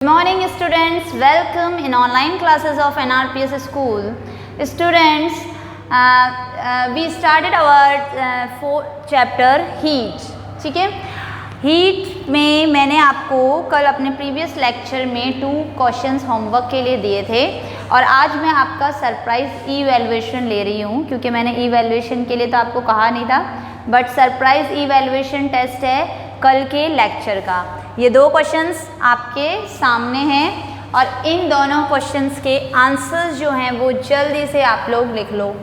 Good morning students, welcome in online classes of NRPS school. Students, we started our fourth chapter heat. ठीक है, heat में मैंने आपको कल अपने प्रीवियस लेक्चर में 2 क्वेश्चंस होमवर्क के लिए दिए थे और आज मैं आपका सरप्राइज इवैल्यूएशन ले रही हूँ क्योंकि मैंने इवैल्यूएशन के लिए तो आपको कहा नहीं था, बट सरप्राइज इवैल्यूएशन टेस्ट है कल के लेक्चर का। ये 2 क्वेश्चंस आपके सामने हैं और इन दोनों क्वेश्चंस के आंसर्स जो हैं वो जल्दी से आप लोग लिख लो।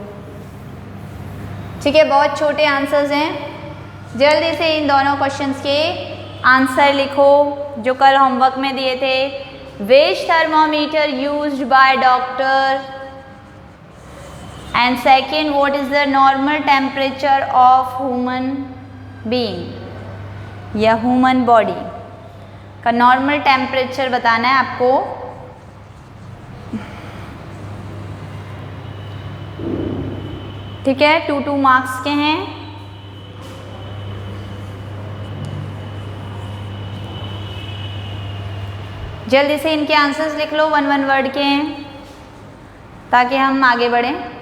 ठीक है, बहुत छोटे आंसर्स हैं, जल्दी से इन दोनों क्वेश्चंस के आंसर लिखो जो कल होमवर्क में दिए थे। Which thermometer used by doctor and second, what is the normal temperature of human being या ह्यूमन बॉडी का नॉर्मल टेम्परेचर बताना है आपको। ठीक है, 2 मार्क्स के हैं। जल्दी से इनके आंसर्स लिख लो, 1 वर्ड के हैं ताकि हम आगे बढ़ें।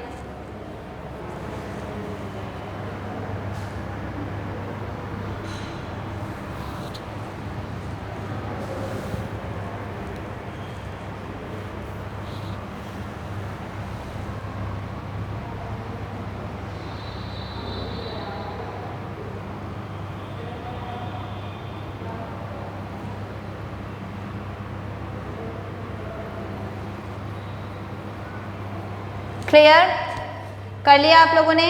क्लियर कर लिया आप लोगों ने?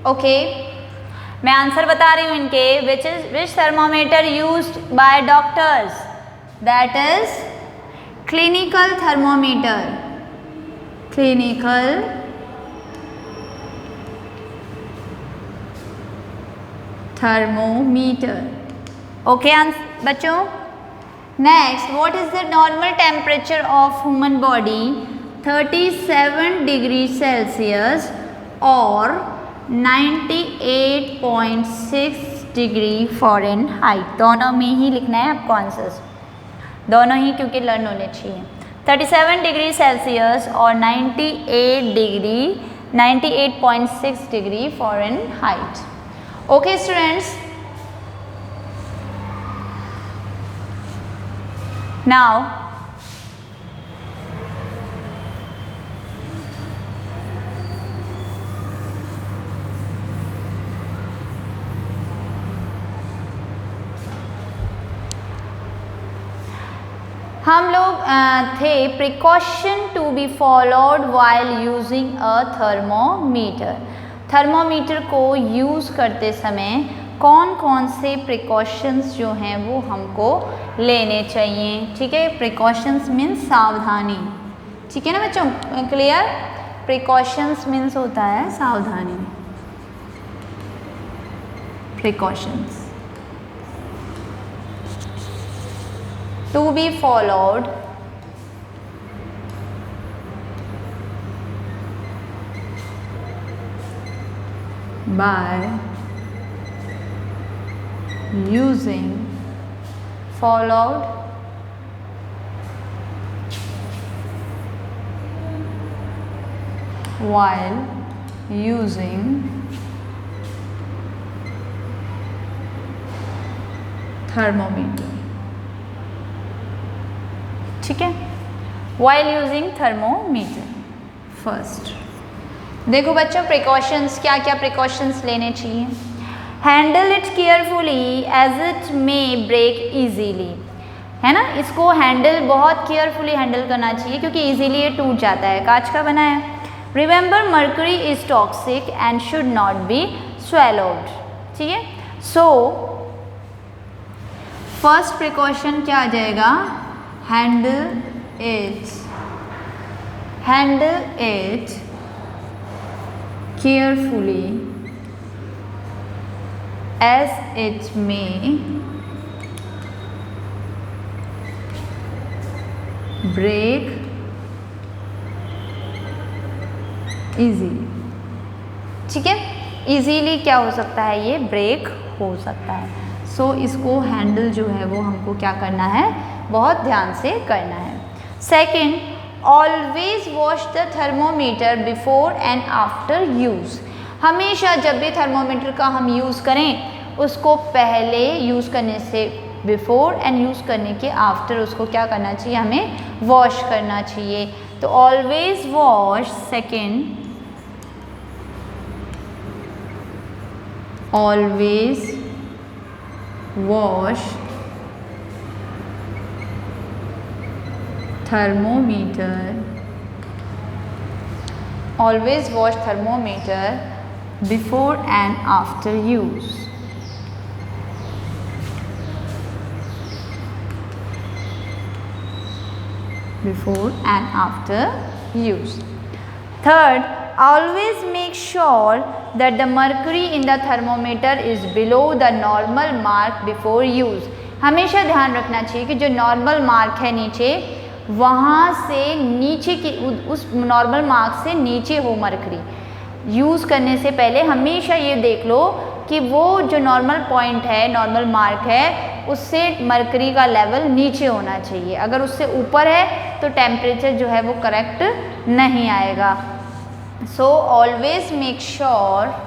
ओके, मैं आंसर बता रही हूँ इनके। Which thermometer used by doctors, that is clinical thermometer. Clinical thermometer. Okay बच्चों, next, what is the normal temperature of human body? 37 degree Celsius और 98.6 डिग्री फ़ारेनहाइट। दोनों में ही लिखना है आपको आंसर्स, दोनों ही, क्योंकि लर्न होने चाहिए। 37 डिग्री सेल्सियस और 98.6 degree Fahrenheit. Okay students, now हम लोग थे precaution to be followed while using a thermometer. Thermometer को यूज़ करते समय कौन कौन से प्रिकॉशंस जो हैं वो हमको लेने चाहिए। ठीक है, प्रिकॉशंस मीन्स सावधानी। ठीक है ना बच्चों, क्लियर? प्रिकॉशंस मीन्स होता है सावधानी, precautions to be followed by using while using thermometer। ठीक है, वाइल यूजिंग थर्मोमीटर। फर्स्ट देखो बच्चों, प्रिकॉशंस, क्या क्या प्रिकॉशंस लेने चाहिए। Handle it carefully as it may break easily, है ना। इसको हैंडल बहुत केयरफुली हैंडल करना चाहिए क्योंकि इजीली ये टूट जाता है, कांच का बना है। Remember mercury is toxic and should not be swallowed. ठीक है, सो फर्स्ट प्रिकॉशन क्या आ जाएगा? handle it carefully as it may break easily। ठीक है, easily क्या हो सकता है? ये ब्रेक हो सकता है। सो इसको हैंडल जो है वो हमको क्या करना है, बहुत ध्यान से करना है। Second, always wash the thermometer before and after use. हमेशा जब भी थर्मोमीटर का हम यूज़ करें उसको पहले यूज़ करने से बिफोर एंड यूज़ करने के आफ्टर उसको क्या करना चाहिए, हमें वॉश करना चाहिए। तो always wash, second, always wash thermometer, always wash thermometer before and after use. Before and after use. Third, always make sure that the mercury in the thermometer is below the normal mark before use. हमेशा ध्यान रखना चाहिए कि जो normal mark है नीचे, वहाँ से नीचे की उस नॉर्मल मार्क से नीचे हो मरकरी। यूज़ करने से पहले हमेशा ये देख लो कि वो जो नॉर्मल पॉइंट है, नॉर्मल मार्क है, उससे मरकरी का लेवल नीचे होना चाहिए। अगर उससे ऊपर है तो टेम्परेचर जो है वो करेक्ट नहीं आएगा। So always make sure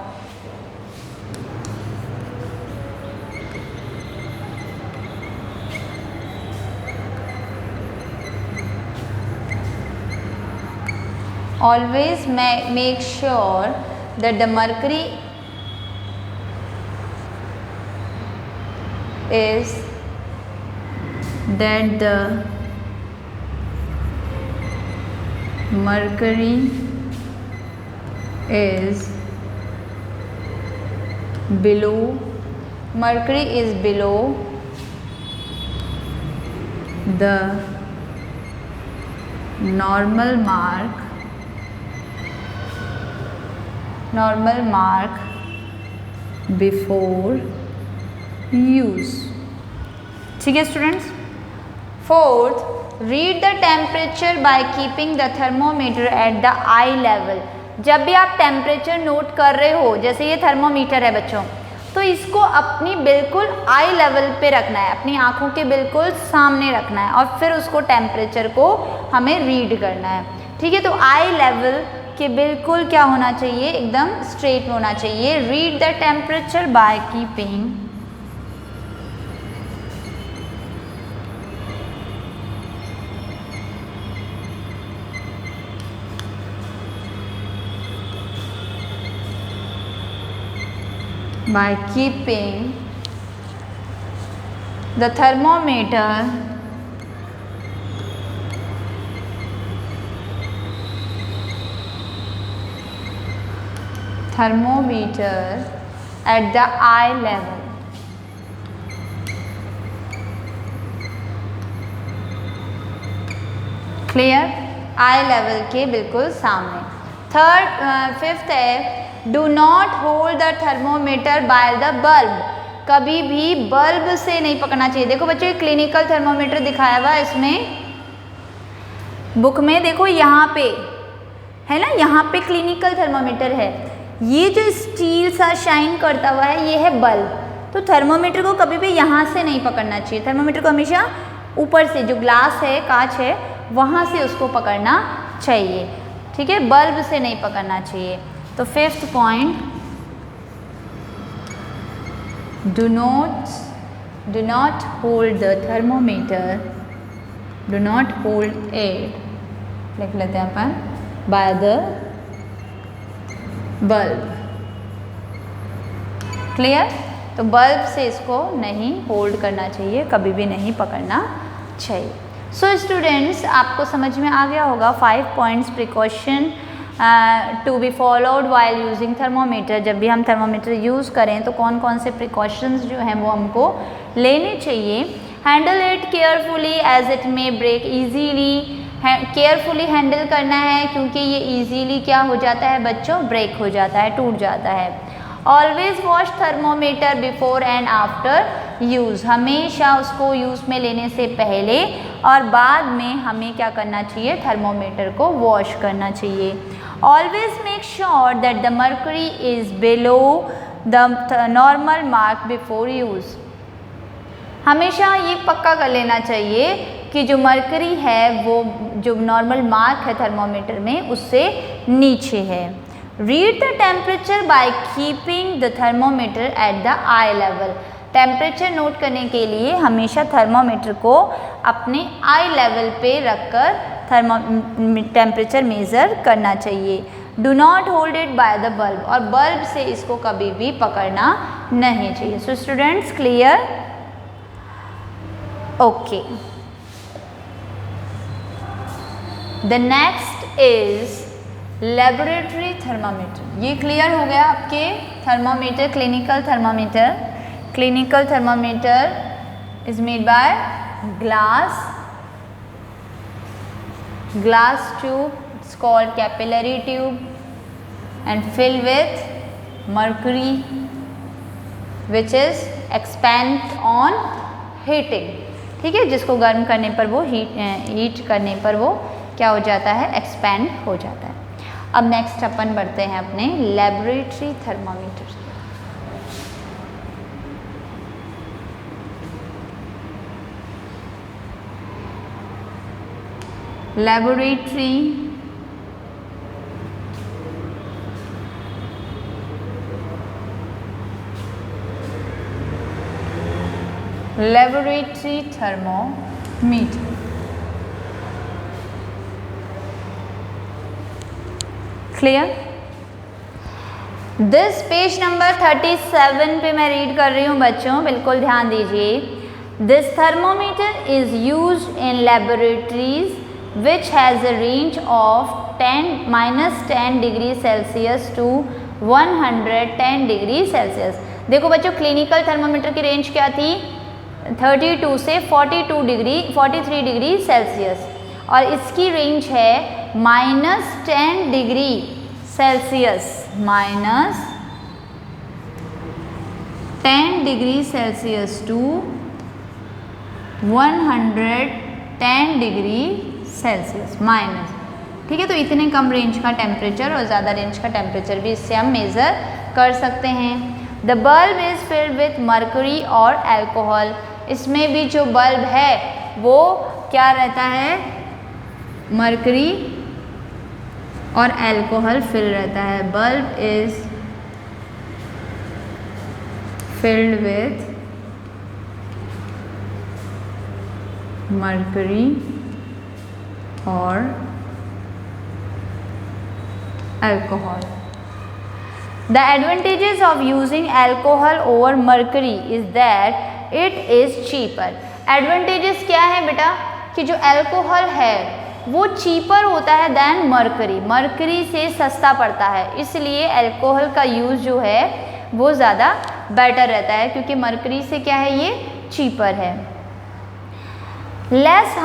always make sure that the mercury is below the normal mark before use। ठीक है students. Fourth, read the temperature by keeping the thermometer at the I level. जब भी आप temperature note कर रहे हो, जैसे ये थर्मोमीटर है बच्चों, तो इसको अपनी बिल्कुल आई लेवल पे रखना है, अपनी आँखों के बिल्कुल सामने रखना है और फिर उसको टेम्परेचर को हमें रीड करना है। ठीक है, तो आई लेवल के बिल्कुल क्या होना चाहिए, एकदम स्ट्रेट में होना चाहिए। Read the temperature by keeping the thermometer at the eye level। Clear, I level के बिल्कुल सामने। फिफ्थ है, do not hold the thermometer by the bulb. कभी भी बल्ब से नहीं पकड़ना चाहिए। देखो बच्चों, ये क्लिनिकल थर्मोमीटर दिखाया हुआ है इसमें बुक में, देखो यहाँ पे है ना, यहाँ पे क्लिनिकल थर्मोमीटर है। ये जो स्टील सा शाइन करता हुआ है ये है बल्ब। तो थर्मोमीटर को कभी भी यहाँ से नहीं पकड़ना चाहिए। थर्मोमीटर को हमेशा ऊपर से, जो ग्लास है, कांच है, वहाँ से उसको पकड़ना चाहिए। ठीक है, बल्ब से नहीं पकड़ना चाहिए। तो fifth point, do not hold the thermometer, do not hold it, लिख लेते हैं अपन, बाय द बल्ब। क्लियर, तो बल्ब से इसको नहीं होल्ड करना चाहिए, कभी भी नहीं पकड़ना चाहिए। सो स्टूडेंट्स, आपको समझ में आ गया होगा 5 points precaution to be followed while using thermometer. जब भी हम थर्मोमीटर यूज़ करें तो कौन कौन से प्रिकॉशंस जो हैं वो हमको लेने चाहिए। Handle it carefully as it may break easily. Carefully handle करना है क्योंकि ये ईजीली क्या हो जाता है बच्चों, ब्रेक हो जाता है, टूट जाता है। Always wash thermometer before and after use. हमेशा उसको यूज़ में लेने से पहले और बाद में हमें क्या करना चाहिए, थर्मोमीटर को वॉश करना चाहिए। Always make sure that the mercury is below the normal mark before use. हमेशा ये पक्का कर लेना चाहिए कि जो मरकरी है वो जो नॉर्मल मार्क है थर्मोमीटर में उससे नीचे है। Read the temperature by keeping the thermometer at the I level. Temperature note करने के लिए हमेशा थर्मोमीटर को अपने आई लेवल पे रखकर टेम्परेचर मेज़र करना चाहिए। Do not hold it by the bulb, और बल्ब से इसको कभी भी पकड़ना नहीं चाहिए। So students clear? Okay, the next is laboratory thermometer. ये क्लियर हो गया आपके thermometer, clinical thermometer. Clinical thermometer is made by glass tube, it's called capillary tube and filled with mercury which is expand on heating। ठीक है, जिसको गर्म करने पर वो हीट करने पर वो क्या हो जाता है, एक्सपैंड हो जाता है। अब नेक्स्ट अपन बढ़ते हैं अपने laboratory thermometer. Laboratory thermometer. Clear? This page number 37 पे मैं रीड कर रही हूँ बच्चों, बिल्कुल ध्यान दीजिए। This thermometer is used in laboratories which has a range of -10 degree Celsius to 110 degree Celsius. देखो बच्चों, क्लिनिकल थर्मामीटर की रेंज क्या थी, 32 से 43 डिग्री सेल्सियस, और इसकी रेंज है -10 degree Celsius, -10 degree Celsius to 110 degree Celsius minus. ठीक है, तो इतने कम रेंज का टेम्परेचर और ज़्यादा रेंज का टेम्परेचर भी इससे हम मेज़र कर सकते हैं। The bulb is filled with mercury और अल्कोहल। इसमें भी जो बल्ब है वो क्या रहता है, मर्क्यूरी और अल्कोहल फिल रहता है। Bulb is filled with mercury और alcohol. The advantages of using alcohol over mercury is that it is cheaper. Advantages क्या है बेटा, कि जो अल्कोहल है वो चीपर होता है दैन मर्करी, मर्करी से सस्ता पड़ता है, इसलिए अल्कोहल का यूज़ जो है वो ज़्यादा बेटर रहता है, क्योंकि मर्करी से क्या है, ये चीपर है। लेस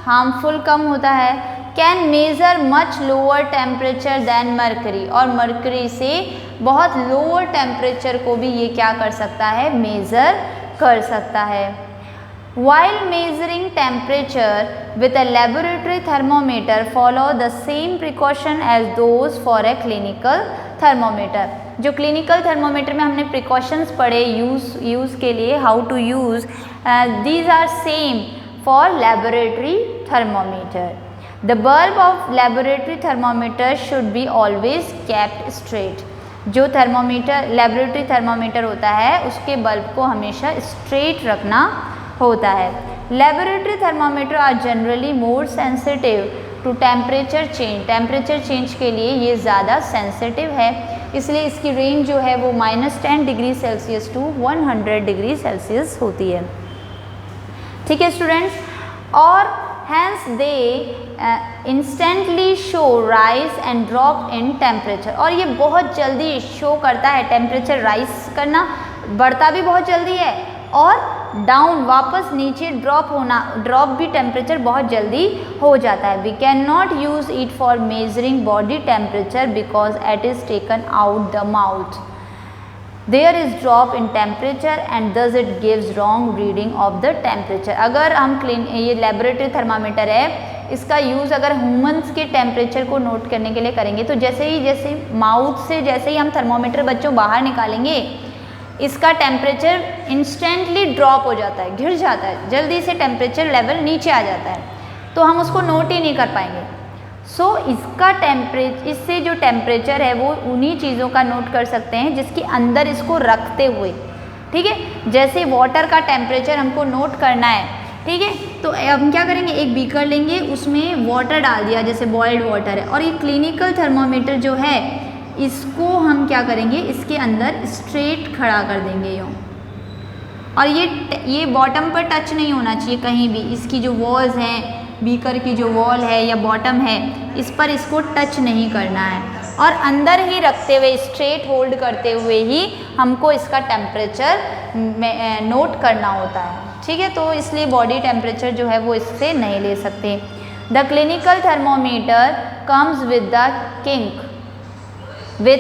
हार्मफुल कम होता है। Can measure much lower temperature than mercury, और मर्करी से बहुत लोअर टेम्परेचर को भी ये क्या कर सकता है, मेज़र कर सकता है। While measuring temperature with a laboratory thermometer, follow the same precaution as those for a clinical thermometer. जो clinical thermometer में हमने precautions पढ़े यूज़ के लिए, how to use, these are same for laboratory thermometer. The bulb of laboratory thermometer should be always kept straight. जो thermometer laboratory thermometer होता है उसके बल्ब को हमेशा स्ट्रेट रखना होता है। Laboratory thermometer are generally more sensitive to temperature change, temperature change के लिए ये ज़्यादा सेंसिटिव है, इसलिए इसकी रेंज जो है वो -10 degree Celsius to 100 degree Celsius होती है। ठीक है स्टूडेंट्स, और hence they instantly show rise and drop in temperature, और ये बहुत जल्दी शो करता है, टेम्परेचर राइज करना बढ़ता भी बहुत जल्दी है, और डाउन वापस नीचे ड्रॉप भी टेम्परेचर बहुत जल्दी हो जाता है। We can not use it for measuring body temperature because it is taken out the mouth, there is drop in temperature and thus it gives wrong reading of the temperature. अगर हम ये laboratory thermometer है, इसका use अगर humans के temperature को note करने के लिए करेंगे तो जैसे माउथ से जैसे ही हम थर्मोमीटर बच्चों बाहर निकालेंगे इसका टेम्परेचर इंस्टेंटली ड्रॉप हो जाता है, गिर जाता है, जल्दी से टेम्परेचर लेवल नीचे आ जाता है, तो हम उसको नोट ही नहीं कर पाएंगे। सो इसका इससे जो टेम्परेचर है वो उन्हीं चीज़ों का नोट कर सकते हैं जिसके अंदर इसको रखते हुए, ठीक है। जैसे वाटर का टेम्परेचर हमको नोट करना है, ठीक है, तो हम क्या करेंगे, एक बीकर लेंगे, उसमें वाटर डाल दिया, जैसे बॉइल्ड वाटर है, और ये क्लिनिकल थर्मामीटर जो है इसको हम क्या करेंगे, इसके अंदर स्ट्रेट खड़ा कर देंगे यूँ, और ये बॉटम पर टच नहीं होना चाहिए कहीं भी, इसकी जो वॉल्स हैं, बीकर की जो वॉल है या बॉटम है, इस पर इसको टच नहीं करना है, और अंदर ही रखते हुए स्ट्रेट होल्ड करते हुए ही हमको इसका टेम्परेचर नोट करना होता है, ठीक है। तो इसलिए बॉडी टेम्परेचर जो है वो इससे नहीं ले सकते। The clinical thermometer comes with the kink with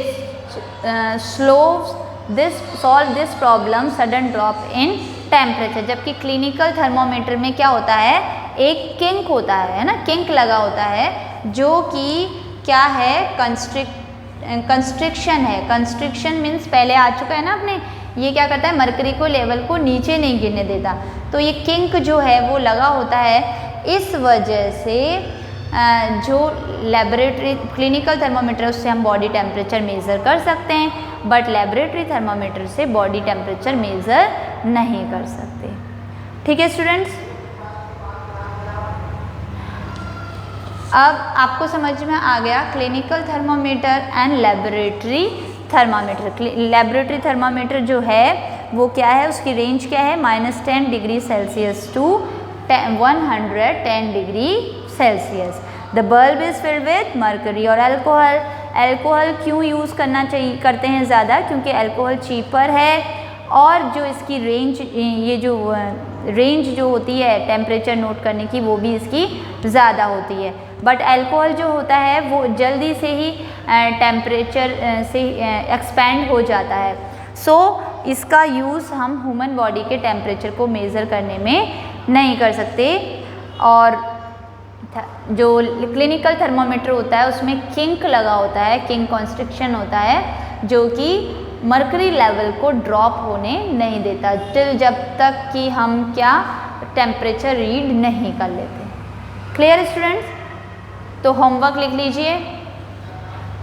solve this problem sudden drop in temperature. जबकि क्लिनिकल थर्मोमीटर में क्या होता है, एक किंक होता है ना, किंक लगा होता है, जो कि क्या है, कंस्ट्रिक्शन है। कंस्ट्रिक्शन मीन्स पहले आ चुका है ना अपने, ये क्या करता है, मरकरी को लेवल को नीचे नहीं गिरने देता, तो ये किंक जो है वो लगा होता है। इस वजह से जो लेबोरेटरी क्लिनिकल थर्मोमीटर उससे हम बॉडी टेम्परेचर मेज़र कर सकते हैं, बट लेबोरेटरी थर्मोमीटर से बॉडी टेम्परेचर मेज़र नहीं कर सकते, ठीक है स्टूडेंट्स। अब आपको समझ में आ गया clinical thermometer and laboratory thermometer. Laboratory thermometer जो है वो क्या है, उसकी रेंज क्या है, -10 degree Celsius to 110 degree Celsius. The bulb is filled with mercury और अल्कोहल। अल्कोहल क्यों यूज़ करते हैं ज़्यादा, क्योंकि अल्कोहल चीपर है, और जो इसकी रेंज, ये जो रेंज जो होती है टेम्परेचर नोट करने की, वो भी इसकी ज़्यादा होती है। बट अल्कोहल जो होता है वो जल्दी से ही टेम्परेचर से एक्सपेंड हो जाता है। सो इसका यूज़ हम ह्यूमन बॉडी के टेम्परेचर को मेज़र करने में नहीं कर सकते। और जो क्लिनिकल थर्मामीटर होता है उसमें किंक लगा होता है, किंक कॉन्स्ट्रिक्शन होता है, जो कि मर्करी लेवल को ड्रॉप होने नहीं देता टिल जब तक कि हम क्या टेम्परेचर रीड नहीं कर लेते। Clear students? तो होमवर्क लिख लीजिए।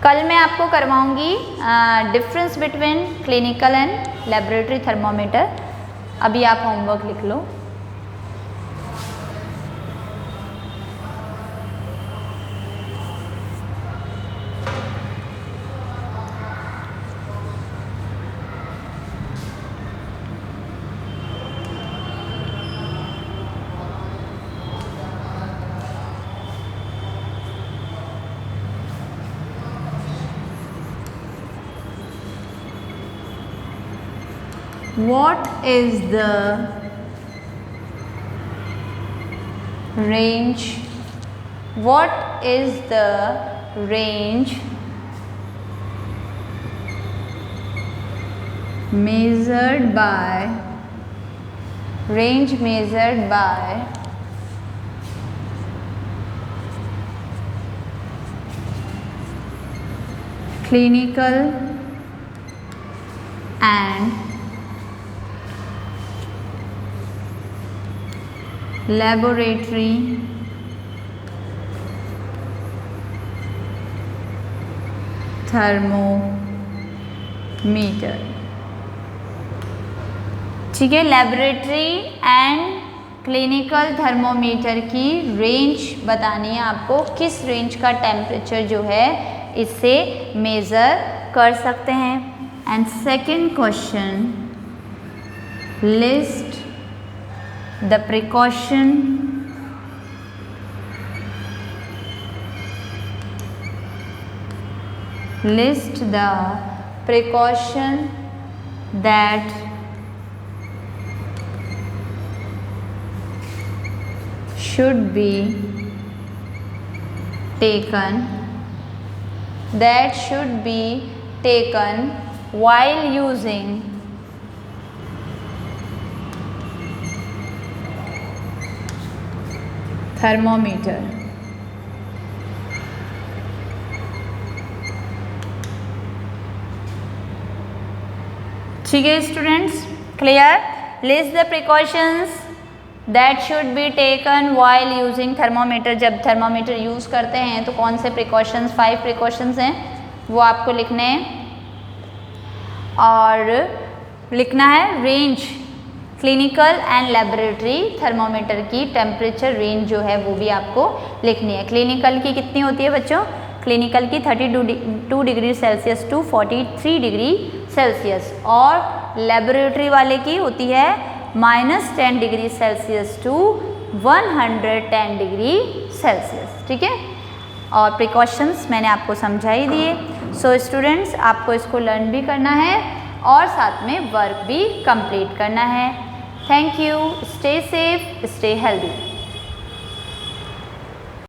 कल मैं आपको करवाऊंगी difference between clinical and laboratory thermometer. अभी आप होमवर्क लिख लो। What is the range? What is the range measured by clinical and laboratory thermometer? ठीक है, लेबोरेटरी एंड क्लिनिकल थर्मोमीटर की रेंज बतानी है आपको, किस रेंज का टेम्परेचर जो है इससे मेज़र कर सकते हैं। And second question, list the precaution that should be taken while using thermometer. ठीक है students, clear? List the precautions that should be taken while using thermometer. जब थर्मोमीटर यूज़ करते हैं तो कौन से प्रिकॉशंस, 5 प्रिकॉशंस हैं वो आपको लिखने हैं। और लिखना है range, clinical and laboratory thermometer की टेम्परेचर रेंज जो है वो भी आपको लिखनी है। क्लिनिकल की कितनी होती है बच्चों? क्लिनिकल की 32 degree Celsius to 43 degree Celsius, और लेबोरेटरी वाले की होती है -10 degree Celsius to 110 degree Celsius. ठीक है, और प्रिकॉशंस मैंने आपको समझा ही दिए। सो स्टूडेंट्स, आपको इसको लर्न भी करना है और साथ में वर्क भी कंप्लीट करना है। Thank you, stay safe, stay healthy.